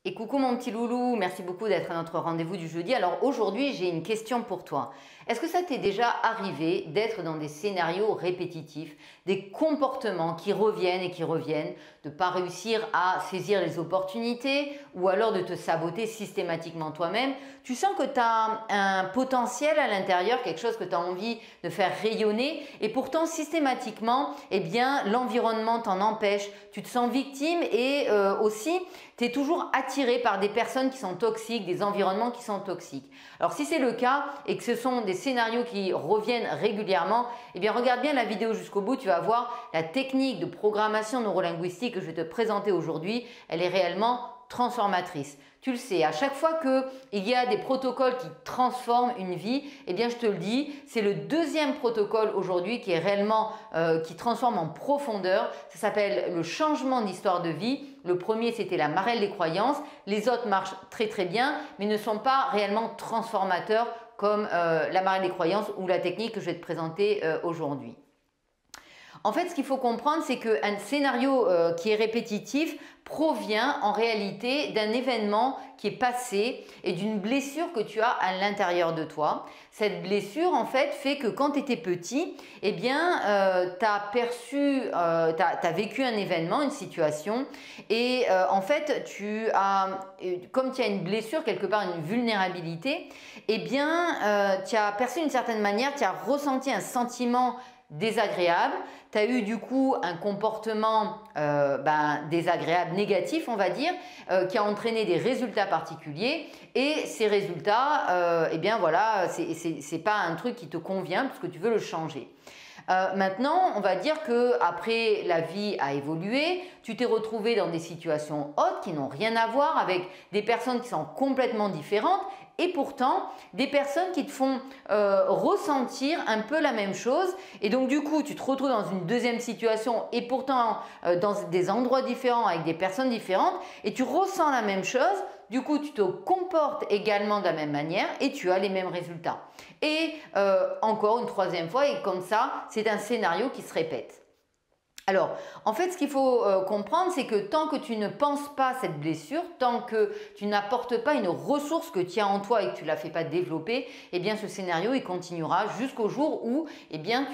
Et coucou mon petit loulou, merci beaucoup d'être à notre rendez-vous du jeudi. Alors aujourd'hui, j'ai une question pour toi. Est-ce que ça t'est déjà arrivé d'être dans des scénarios répétitifs, des comportements qui reviennent et qui reviennent, de ne pas réussir à saisir les opportunités ou alors de te saboter systématiquement toi-même? Tu sens que tu as un potentiel à l'intérieur, quelque chose que tu as envie de faire rayonner et pourtant systématiquement, eh bien, l'environnement t'en empêche. Tu te sens victime et aussi tu es toujours attiré par des personnes qui sont toxiques, des environnements qui sont toxiques. Alors si c'est le cas et que ce sont des scénarios qui reviennent régulièrement, eh bien regarde bien la vidéo jusqu'au bout, tu vas voir la technique de programmation neurolinguistique que je vais te présenter aujourd'hui, elle est réellement transformatrice. Tu le sais, à chaque fois qu'il y a des protocoles qui transforment une vie, eh bien je te le dis, c'est le deuxième protocole aujourd'hui qui est réellement, qui transforme en profondeur. Ça s'appelle le changement d'histoire de vie. Le premier, c'était la marelle des croyances. Les autres marchent très très bien, mais ne sont pas réellement transformateurs comme la marelle des croyances ou la technique que je vais te présenter aujourd'hui. En fait, ce qu'il faut comprendre, c'est qu'un scénario qui est répétitif provient en réalité d'un événement qui est passé et d'une blessure que tu as à l'intérieur de toi. Cette blessure, en fait que quand tu étais petit, eh bien, tu as vécu un événement, une situation et en fait, comme tu as une blessure, quelque part une vulnérabilité, eh bien, tu as perçu d'une certaine manière, tu as ressenti un sentiment désagréable, tu as eu du coup un comportement désagréable, négatif on va dire, qui a entraîné des résultats particuliers et ces résultats, eh bien voilà, c'est pas un truc qui te convient parce que tu veux le changer. Maintenant, on va dire que après la vie a évolué, tu t'es retrouvé dans des situations autres qui n'ont rien à voir avec des personnes qui sont complètement différentes et pourtant des personnes qui te font ressentir un peu la même chose et donc du coup tu te retrouves dans une deuxième situation et pourtant dans des endroits différents avec des personnes différentes et tu ressens la même chose. Du coup, tu te comportes également de la même manière et tu as les mêmes résultats. Et encore une troisième fois, et comme ça, c'est un scénario qui se répète. Alors, en fait, ce qu'il faut comprendre, c'est que tant que tu ne penses pas cette blessure, tant que tu n'apportes pas une ressource que tu as en toi et que tu ne la fais pas développer, eh bien, ce scénario, il continuera jusqu'au jour où, eh bien,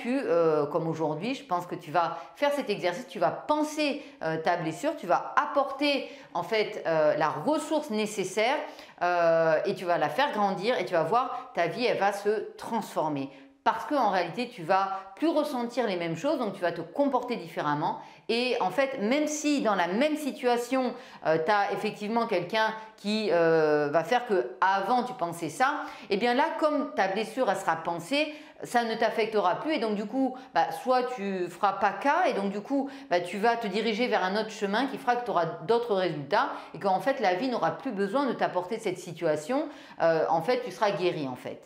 comme aujourd'hui, je pense que tu vas faire cet exercice, tu vas penser ta blessure, tu vas apporter, en fait, la ressource nécessaire et tu vas la faire grandir et tu vas voir, ta vie, elle va se transformer. Parce qu'en réalité, tu vas plus ressentir les mêmes choses, donc tu vas te comporter différemment. Et en fait, même si dans la même situation, tu as effectivement quelqu'un qui va faire que avant tu pensais ça, et bien là, comme ta blessure elle sera pensée, ça ne t'affectera plus et donc du coup, soit tu feras pas cas et donc du coup, tu vas te diriger vers un autre chemin qui fera que tu auras d'autres résultats et qu'en fait, la vie n'aura plus besoin de t'apporter cette situation. En fait, tu seras guéri en fait.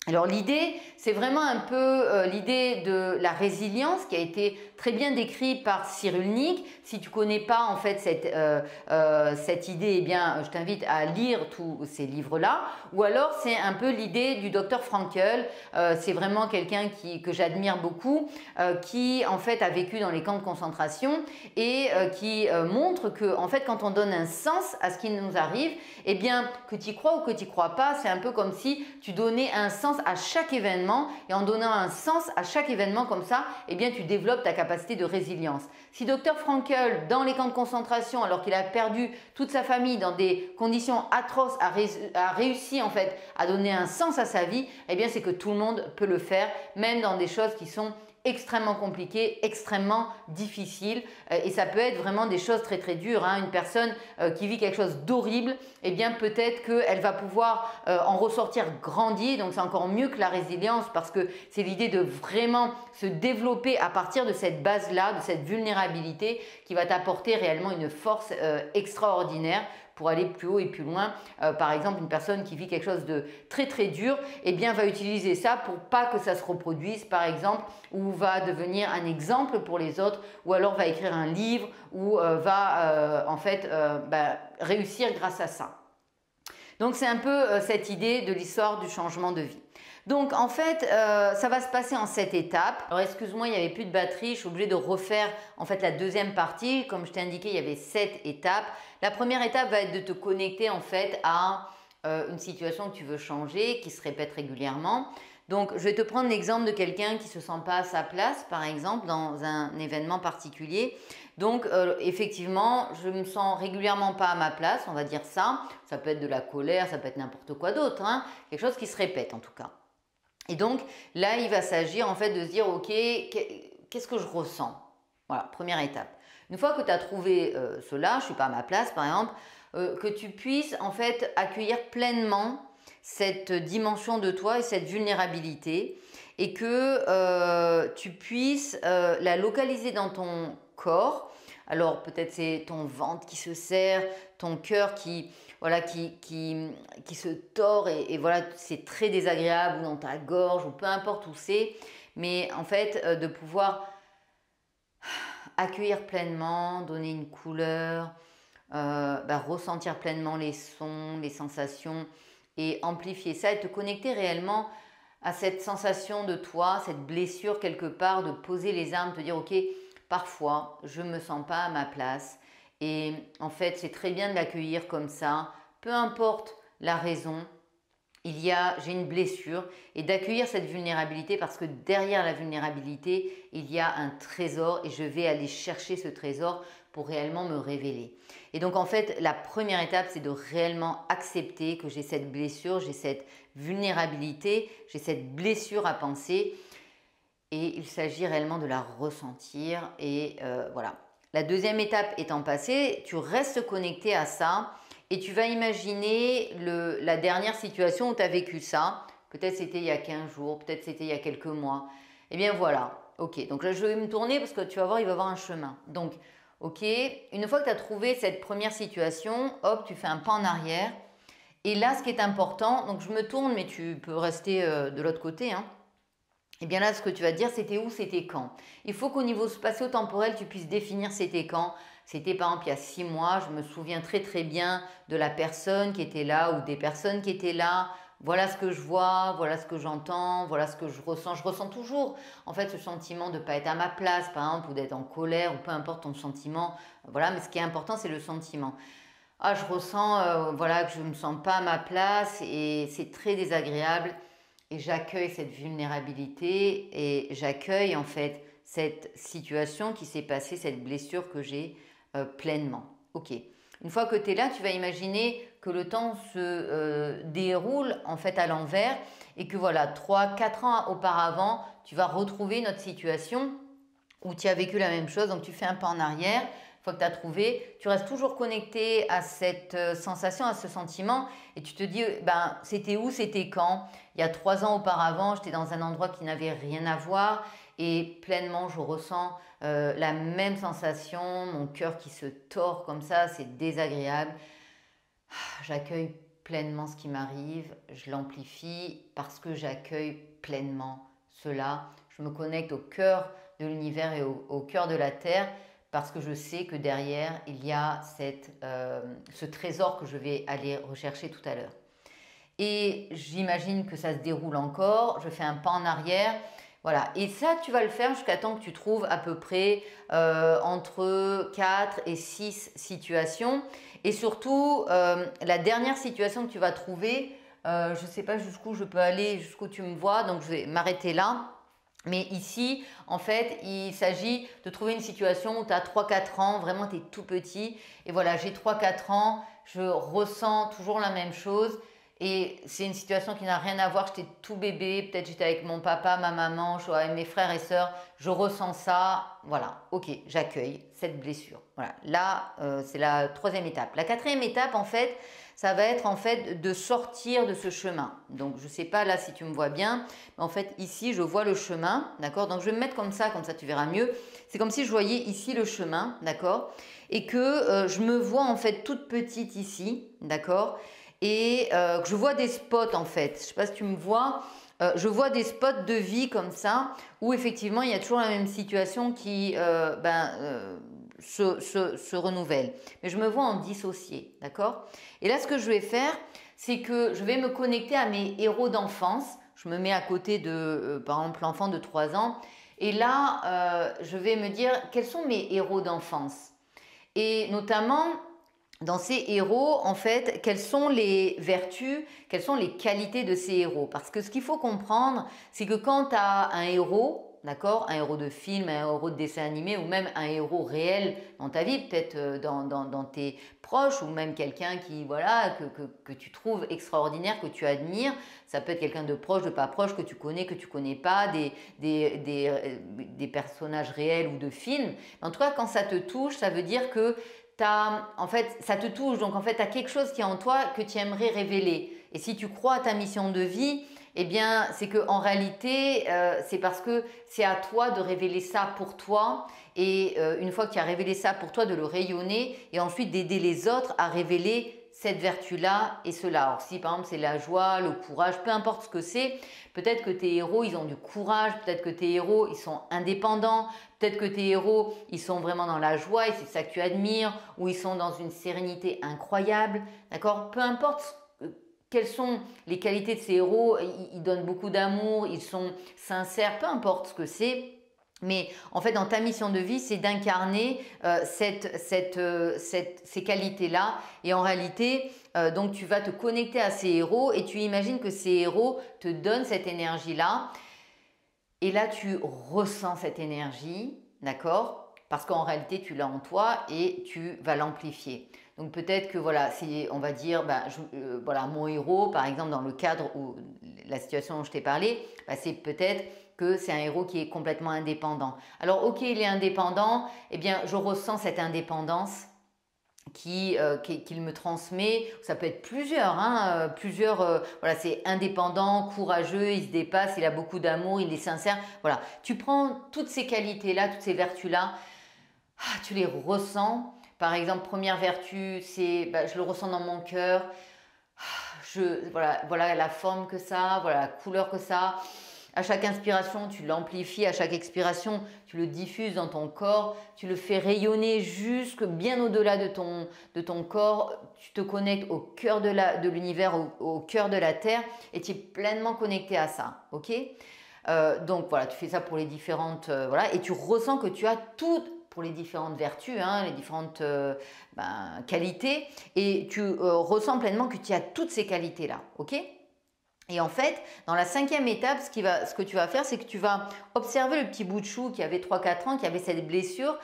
Alors l'idée, c'est vraiment un peu l'idée de la résilience qui a été très bien décrite par Cyrulnik. Si tu ne connais pas en fait cette idée, eh bien, je t'invite à lire tous ces livres-là. Ou alors c'est un peu l'idée du docteur Frankl. C'est vraiment quelqu'un que j'admire beaucoup, qui en fait a vécu dans les camps de concentration et qui montre que en fait quand on donne un sens à ce qui nous arrive, eh bien que tu y crois ou que tu n'y crois pas, c'est un peu comme si tu donnais un sens à chaque événement et en donnant un sens à chaque événement comme ça, eh bien tu développes ta capacité de résilience. Si Dr Frankl, dans les camps de concentration, alors qu'il a perdu toute sa famille dans des conditions atroces, a réussi en fait à donner un sens à sa vie, eh bien c'est que tout le monde peut le faire, même dans des choses qui sont extrêmement compliqué, extrêmement difficile et ça peut être vraiment des choses très très dures. Une personne qui vit quelque chose d'horrible, eh bien peut-être qu'elle va pouvoir en ressortir grandie, donc c'est encore mieux que la résilience parce que c'est l'idée de vraiment se développer à partir de cette base-là, de cette vulnérabilité qui va t'apporter réellement une force extraordinaire pour aller plus haut et plus loin. Par exemple, une personne qui vit quelque chose de très très dur, eh bien, va utiliser ça pour pas que ça se reproduise, par exemple, ou va devenir un exemple pour les autres, ou alors va écrire un livre, ou va en fait réussir grâce à ça. Donc, c'est un peu cette idée de l'histoire du changement de vie. Donc en fait, ça va se passer en 7 étapes. Alors excuse-moi, il n'y avait plus de batterie, je suis obligée de refaire en fait la deuxième partie. Comme je t'ai indiqué, il y avait 7 étapes. La première étape va être de te connecter en fait à une situation que tu veux changer, qui se répète régulièrement. Donc je vais te prendre l'exemple de quelqu'un qui ne se sent pas à sa place, par exemple, dans un événement particulier. Donc effectivement, je me sens régulièrement pas à ma place, on va dire ça. Ça peut être de la colère, ça peut être n'importe quoi d'autre, hein. Quelque chose qui se répète en tout cas. Et donc là, il va s'agir en fait de se dire, ok, qu'est-ce que je ressens? Voilà, première étape. Une fois que tu as trouvé cela, je ne suis pas à ma place par exemple, que tu puisses en fait accueillir pleinement cette dimension de toi et cette vulnérabilité et que tu puisses la localiser dans ton corps. Alors peut-être c'est ton ventre qui se serre, ton cœur qui se tord et voilà, c'est très désagréable, ou dans ta gorge, ou peu importe où c'est, mais en fait de pouvoir accueillir pleinement, donner une couleur, ressentir pleinement les sons, les sensations et amplifier ça et te connecter réellement à cette sensation de toi, cette blessure quelque part, de poser les armes, te dire ok, parfois je ne me sens pas à ma place et en fait c'est très bien de l'accueillir comme ça, peu importe la raison, j'ai une blessure et d'accueillir cette vulnérabilité parce que derrière la vulnérabilité, il y a un trésor et je vais aller chercher ce trésor pour réellement me révéler. Et donc en fait, la première étape, c'est de réellement accepter que j'ai cette blessure, j'ai cette vulnérabilité, j'ai cette blessure à penser et il s'agit réellement de la ressentir et voilà. La deuxième étape étant passée, tu restes connecté à ça et tu vas imaginer la dernière situation où tu as vécu ça. Peut-être c'était il y a 15 jours, peut-être c'était il y a quelques mois. Eh bien voilà, ok. Donc là, je vais me tourner parce que tu vas voir, il va y avoir un chemin. Donc, ok, une fois que tu as trouvé cette première situation, hop, tu fais un pas en arrière. Et là, ce qui est important, donc je me tourne, mais tu peux rester de l'autre côté, hein. Et bien là, ce que tu vas te dire, c'était où, c'était quand. Il faut qu'au niveau spatio-temporel, tu puisses définir c'était quand. C'était par exemple il y a 6 mois, je me souviens très très bien de la personne qui était là ou des personnes qui étaient là. Voilà ce que je vois, voilà ce que j'entends, voilà ce que je ressens. Je ressens toujours en fait ce sentiment de ne pas être à ma place, par exemple, ou d'être en colère, ou peu importe ton sentiment. Voilà, mais ce qui est important, c'est le sentiment. Ah, je ressens voilà, que je ne me sens pas à ma place et c'est très désagréable. Et j'accueille cette vulnérabilité et j'accueille en fait cette situation qui s'est passée, cette blessure que j'ai pleinement. Ok. Une fois que tu es là, tu vas imaginer que le temps se déroule en fait à l'envers et que voilà, 3-4 ans auparavant, tu vas retrouver notre situation où tu as vécu la même chose. Donc tu fais un pas en arrière. Une fois que tu as trouvé, tu restes toujours connecté à cette sensation, à ce sentiment et tu te dis, ben, c'était où, c'était quand? Il y a 3 ans auparavant, j'étais dans un endroit qui n'avait rien à voir et pleinement, je ressens la même sensation, mon cœur qui se tord comme ça, c'est désagréable. J'accueille pleinement ce qui m'arrive, je l'amplifie parce que j'accueille pleinement cela. Je me connecte au cœur de l'univers et au cœur de la terre parce que je sais que derrière, il y a ce trésor que je vais aller rechercher tout à l'heure. Et j'imagine que ça se déroule encore, je fais un pas en arrière, voilà. Et ça, tu vas le faire jusqu'à temps que tu trouves à peu près entre 4 et 6 situations. Et surtout, la dernière situation que tu vas trouver, je ne sais pas jusqu'où je peux aller, jusqu'où tu me vois, donc je vais m'arrêter là. Mais ici, en fait, il s'agit de trouver une situation où tu as 3-4 ans, vraiment tu es tout petit. Et voilà, j'ai 3-4 ans, je ressens toujours la même chose. Et c'est une situation qui n'a rien à voir, j'étais tout bébé, peut-être j'étais avec mon papa, ma maman, je suis avec mes frères et sœurs, je ressens ça, voilà, ok, j'accueille cette blessure. Voilà, là, c'est la 3e étape. La 4e étape, en fait, ça va être en fait de sortir de ce chemin. Donc, je ne sais pas là si tu me vois bien, mais en fait, ici, je vois le chemin, d'accord? Donc, je vais me mettre comme ça tu verras mieux. C'est comme si je voyais ici le chemin, d'accord? Et que je me vois en fait toute petite ici, d'accord? Et que je vois des spots en fait, je ne sais pas si tu me vois, je vois des spots de vie comme ça, où effectivement il y a toujours la même situation qui se renouvelle. Mais je me vois en dissocié, d'accord? Et là ce que je vais faire, c'est que je vais me connecter à mes héros d'enfance. je me mets à côté de, par exemple, l'enfant de 3 ans. Et là, je vais me dire, quels sont mes héros d'enfance? Et notamment, dans ces héros, en fait, quelles sont les vertus, quelles sont les qualités de ces héros? Parce que ce qu'il faut comprendre, c'est que quand tu as un héros, d'accord, un héros de film, un héros de dessin animé ou même un héros réel dans ta vie, peut-être dans tes proches ou même quelqu'un qui, voilà, que tu trouves extraordinaire, que tu admires, ça peut être quelqu'un de proche, de pas proche, que tu connais pas, des personnages réels ou de films. En tout cas, quand ça te touche, ça veut dire que en fait, ça te touche, donc en fait, tu as quelque chose qui est en toi que tu aimerais révéler. Et si tu crois à ta mission de vie, eh bien, c'est qu'en réalité, c'est parce que c'est à toi de révéler ça pour toi. Et une fois que tu as révélé ça pour toi, de le rayonner et ensuite d'aider les autres à révéler cette vertu-là et cela. Alors si par exemple c'est la joie, le courage, peu importe ce que c'est, peut-être que tes héros ils ont du courage, peut-être que tes héros ils sont indépendants, peut-être que tes héros ils sont vraiment dans la joie et c'est ça que tu admires, ou ils sont dans une sérénité incroyable, d'accord? Peu importe quelles sont les qualités de ces héros, ils donnent beaucoup d'amour, ils sont sincères, peu importe ce que c'est. Mais en fait, dans ta mission de vie, c'est d'incarner ces qualités-là. Et en réalité, donc tu vas te connecter à ces héros et tu imagines que ces héros te donnent cette énergie-là. Et là, tu ressens cette énergie, d'accord? Parce qu'en réalité, tu l'as en toi et tu vas l'amplifier. Donc peut-être que voilà, si on va dire, voilà, mon héros, par exemple, dans le cadre où la situation dont je t'ai parlé, c'est peut-être que c'est un héros qui est complètement indépendant. Alors ok, il est indépendant, eh bien je ressens cette indépendance qu'il me transmet. Ça peut être plusieurs, hein, voilà, c'est indépendant, courageux, il se dépasse, il a beaucoup d'amour, il est sincère. Voilà, tu prends toutes ces qualités-là, toutes ces vertus-là, tu les ressens. Par exemple, première vertu, c'est, je le ressens dans mon cœur. Voilà la forme que ça, voilà la couleur que ça. À chaque inspiration, tu l'amplifies. À chaque expiration, tu le diffuses dans ton corps. Tu le fais rayonner jusque bien au-delà de ton corps. Tu te connectes au cœur de l'univers, au cœur de la Terre et tu es pleinement connecté à ça. Ok? Donc voilà, tu fais ça pour les différentes... voilà, et tu ressens que tu as toutes pour les différentes vertus, hein, les différentes qualités, et tu ressens pleinement que tu as toutes ces qualités-là, ok? Et en fait, dans la 5e étape, ce que tu vas faire, c'est que tu vas observer le petit bout de chou qui avait 3-4 ans, qui avait cette blessure,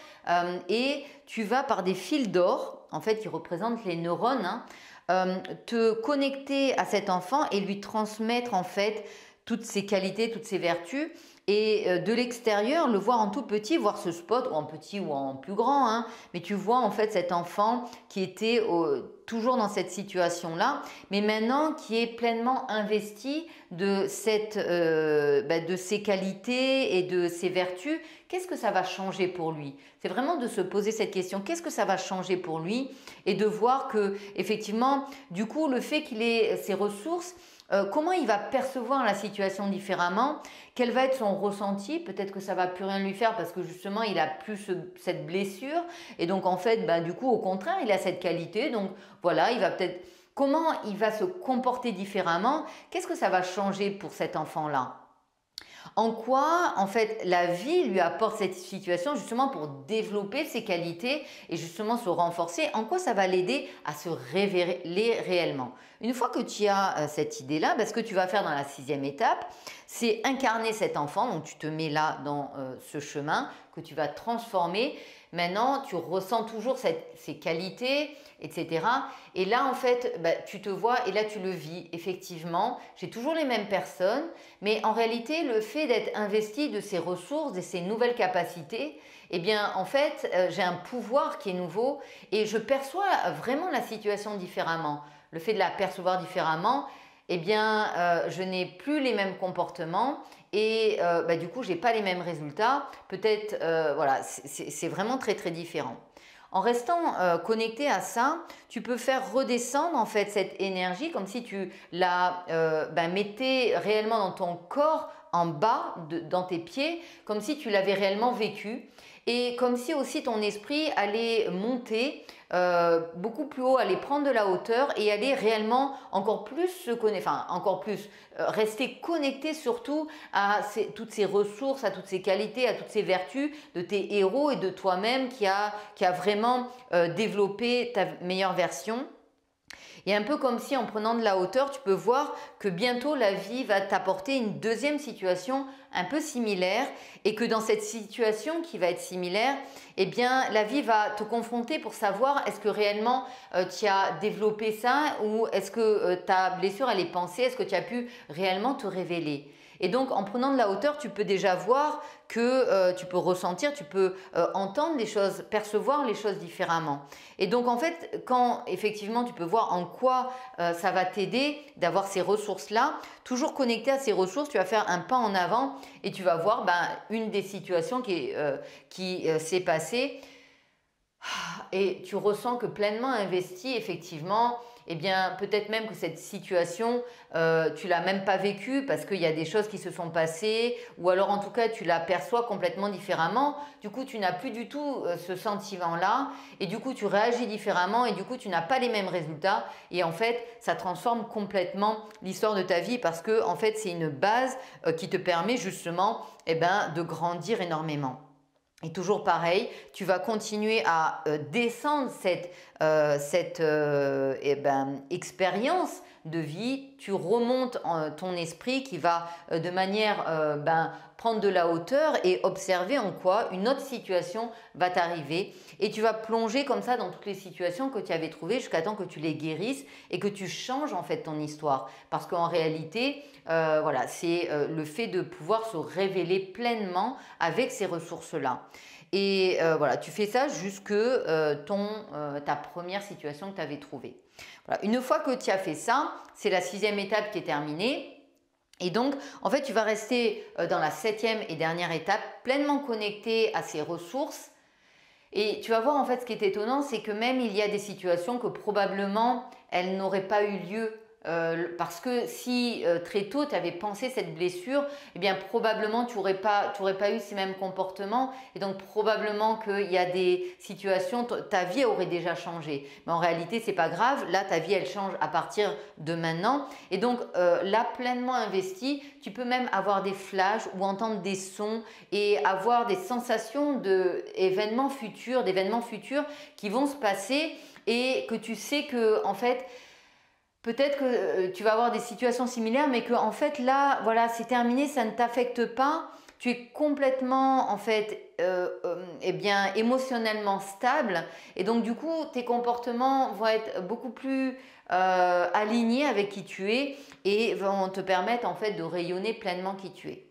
et tu vas par des fils d'or, en fait, qui représentent les neurones, hein, te connecter à cet enfant et lui transmettre en fait toutes ses qualités, toutes ses vertus. Et de l'extérieur, le voir en tout petit, voir ce spot, ou en petit ou en plus grand, hein, mais tu vois en fait cet enfant qui était toujours dans cette situation-là, mais maintenant qui est pleinement investi de ses qualités et de ses vertus. Qu'est-ce que ça va changer pour lui? C'est vraiment de se poser cette question, qu'est-ce que ça va changer pour lui? Et de voir que, effectivement, du coup, le fait qu'il ait ses ressources, comment il va percevoir la situation différemment, quel va être son ressenti, peut-être que ça va plus rien lui faire parce que justement il a plus cette blessure et donc en fait du coup au contraire il a cette qualité, donc voilà, il va peut-être, comment il va se comporter différemment, qu'est-ce que ça va changer pour cet enfant-là? En quoi, en fait, la vie lui apporte cette situation justement pour développer ses qualités et justement se renforcer? En quoi ça va l'aider à se révéler réellement? Une fois que tu as cette idée-là, ce que tu vas faire dans la 6e étape, c'est incarner cet enfant. Donc, tu te mets là dans ce chemin que tu vas transformer. Maintenant, tu ressens toujours ces qualités, etc. Et là, en fait, tu te vois et là, tu le vis. Effectivement, j'ai toujours les mêmes personnes, mais en réalité, le fait d'être investi de ces ressources, de ces nouvelles capacités, eh bien, en fait, j'ai un pouvoir qui est nouveau et je perçois vraiment la situation différemment. Le fait de la percevoir différemment, eh bien, je n'ai plus les mêmes comportements et du coup, je n'ai pas les mêmes résultats. Peut-être, voilà, c'est vraiment très, très différent. En restant connecté à ça, tu peux faire redescendre en fait cette énergie comme si tu la mettais réellement dans ton corps en bas dans tes pieds, comme si tu l'avais réellement vécu et comme si aussi ton esprit allait monter beaucoup plus haut, aller prendre de la hauteur et aller réellement encore plus se connecter, enfin encore plus, rester connecté surtout à toutes ces ressources, à toutes ces qualités, à toutes ces vertus de tes héros et de toi-même qui a vraiment développé ta meilleure version. Et un peu comme si en prenant de la hauteur, tu peux voir que bientôt la vie va t'apporter une deuxième situation un peu similaire et que dans cette situation qui va être similaire, eh bien la vie va te confronter pour savoir est-ce que réellement tu as développé ça ou est-ce que ta blessure elle est pensée, est-ce que tu as pu réellement te révéler. Et donc en prenant de la hauteur, tu peux déjà voir que tu peux ressentir, tu peux entendre les choses, percevoir les choses différemment. Et donc en fait, quand effectivement tu peux voir en quoi ça va t'aider d'avoir ces ressources-là, toujours connecté à ces ressources, tu vas faire un pas en avant et tu vas voir une des situations qui s'est passée et tu ressens que pleinement investi, effectivement, eh bien peut-être même que cette situation, tu l'as même pas vécue parce qu'il y a des choses qui se sont passées ou alors en tout cas tu l'aperçois complètement différemment. Du coup, tu n'as plus du tout ce sentiment-là et du coup, tu réagis différemment et du coup, tu n'as pas les mêmes résultats et en fait, ça transforme complètement l'histoire de ta vie parce que en fait, c'est une base qui te permet justement de grandir énormément. Et toujours pareil, tu vas continuer à descendre cette expérience de vie, tu remontes ton esprit qui va de manière prendre de la hauteur et observer en quoi une autre situation va t'arriver et tu vas plonger comme ça dans toutes les situations que tu avais trouvées jusqu'à temps que tu les guérisses et que tu changes en fait ton histoire parce qu'en réalité voilà, c'est le fait de pouvoir se révéler pleinement avec ces ressources-là. Et voilà, tu fais ça jusque ta première situation que tu avais trouvée. Voilà. Une fois que tu as fait ça, c'est la 6e étape qui est terminée. Et donc, en fait, tu vas rester dans la 7e et dernière étape, pleinement connecté à ces ressources. Et tu vas voir, en fait, ce qui est étonnant, c'est que même il y a des situations que probablement elles n'auraient pas eu lieu. Parce que si très tôt tu avais pensé cette blessure, eh bien probablement tu n'aurais pas eu ces mêmes comportements et donc probablement qu'il y a des situations, ta vie aurait déjà changé. Mais en réalité c'est pas grave, là ta vie elle change à partir de maintenant et donc là pleinement investi, tu peux même avoir des flashs ou entendre des sons et avoir des sensations d'événements futurs qui vont se passer et que tu sais que en fait peut-être que tu vas avoir des situations similaires, mais que en fait là, voilà, c'est terminé, ça ne t'affecte pas. Tu es complètement en fait, émotionnellement stable, et donc du coup, tes comportements vont être beaucoup plus alignés avec qui tu es et vont te permettre en fait de rayonner pleinement qui tu es.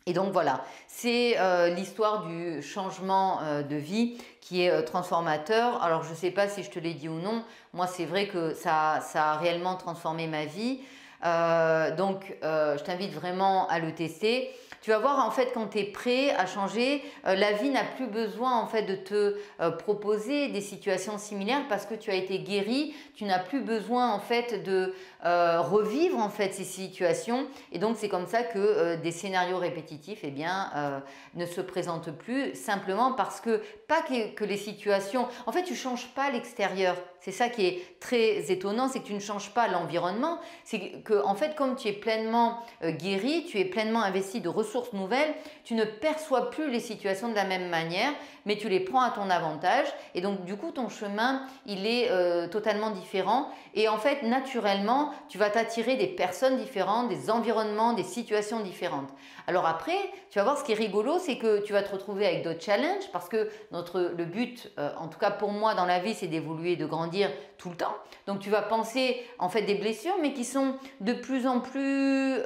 Et donc voilà, c'est l'histoire du changement de vie qui est transformateur. Alors je ne sais pas si je te l'ai dit ou non, moi c'est vrai que ça a réellement transformé ma vie. Donc je t'invite vraiment à le tester. Tu vas voir en fait quand tu es prêt à changer, la vie n'a plus besoin en fait de te proposer des situations similaires parce que tu as été guéri, tu n'as plus besoin en fait de revivre en fait ces situations et donc c'est comme ça que des scénarios répétitifs ne se présentent plus simplement parce que pas que les situations, en fait tu changes pas l'extérieur, c'est ça qui est très étonnant, c'est que tu ne changes pas l'environnement, c'est que en fait comme tu es pleinement guéri, tu es pleinement investi de ressources nouvelles, tu ne perçois plus les situations de la même manière mais tu les prends à ton avantage et donc du coup ton chemin il est totalement différent et en fait naturellement tu vas t'attirer des personnes différentes, des environnements, des situations différentes. Alors après tu vas voir ce qui est rigolo, c'est que tu vas te retrouver avec d'autres challenges parce que le but en tout cas pour moi dans la vie c'est d'évoluer, de grandir tout le temps. Donc tu vas penser en fait des blessures mais qui sont de plus en plus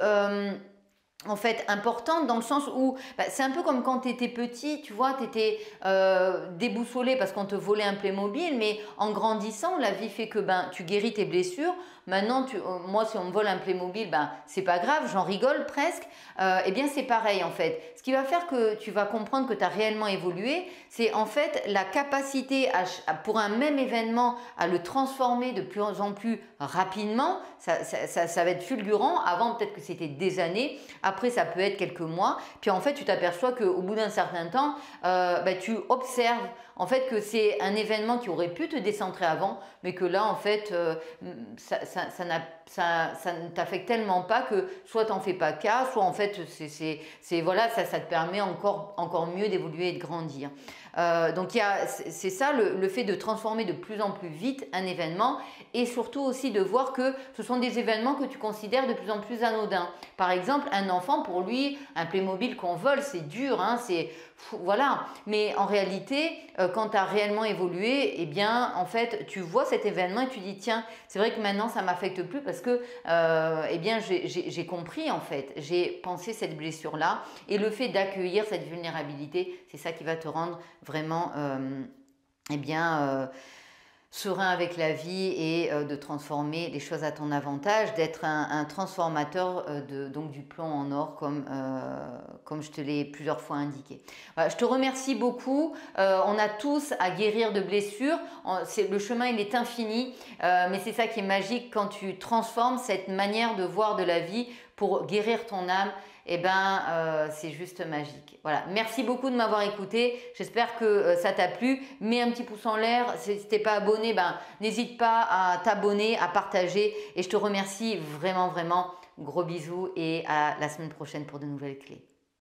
en fait importante dans le sens où c'est un peu comme quand tu étais petit, tu vois, tu étais déboussolé parce qu'on te volait un Playmobil, mais en grandissant, la vie fait que tu guéris tes blessures. Maintenant, moi, si on me vole un Playmobil, c'est pas grave, j'en rigole presque. Eh bien, c'est pareil en fait. Ce qui va faire que tu vas comprendre que tu as réellement évolué, c'est en fait la capacité pour un même événement à le transformer de plus en plus rapidement. Ça va être fulgurant. Avant, peut-être que c'était des années à après ça peut être quelques mois, puis en fait tu t'aperçois qu'au bout d'un certain temps, tu observes en fait que c'est un événement qui aurait pu te décentrer avant, mais que là en fait ça ne t'affecte tellement pas que soit t'en fais pas cas, soit en fait voilà, ça te permet encore mieux d'évoluer et de grandir. Donc c'est ça le fait de transformer de plus en plus vite un événement, et surtout aussi de voir que ce sont des événements que tu considères de plus en plus anodins. Par exemple, un enfant, pour lui, un Playmobil qu'on vole, c'est dur, hein, voilà. Mais en réalité, quand tu as réellement évolué, eh bien, en fait, tu vois cet événement et tu dis, tiens, c'est vrai que maintenant, ça ne m'affecte plus parce que, eh bien, j'ai compris, en fait. J'ai pensé cette blessure-là. Et le fait d'accueillir cette vulnérabilité, c'est ça qui va te rendre vraiment, eh bien, serein avec la vie, et de transformer les choses à ton avantage, d'être un transformateur donc du plomb en or, comme je te l'ai plusieurs fois indiqué. Voilà, je te remercie beaucoup. On a tous à guérir de blessures. Le chemin, il est infini, mais c'est ça qui est magique quand tu transformes cette manière de voir de la vie pour guérir ton âme. Eh ben, c'est juste magique. Voilà, merci beaucoup de m'avoir écouté. J'espère que ça t'a plu. Mets un petit pouce en l'air. Si t'es pas abonné, ben, n'hésite pas à t'abonner, à partager. Et je te remercie vraiment, vraiment. Gros bisous et à la semaine prochaine pour de nouvelles clés.